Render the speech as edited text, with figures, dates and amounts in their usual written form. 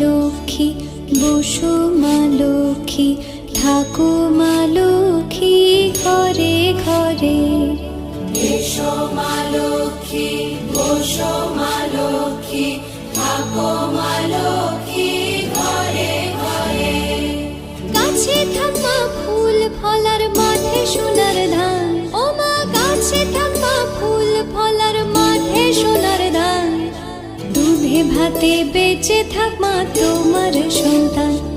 লক্ষ্মী, বসো মা লক্ষ্মী, থাকো মা লক্ষ্মী ঘরে ঘরে। এসো মা লক্ষ্মী, বসো মা লক্ষ্মী, থাকো মা লক্ষ্মী ঘরে ঘরে। গাছে থাকা ফুল ফলার মাঠে সোনার ধান, ও মা গাছে থাকা ফুল ফলার মাঠে সোনার ধান। দুধে ভাতে বেঁচে থাক মা তোমার সন্তান।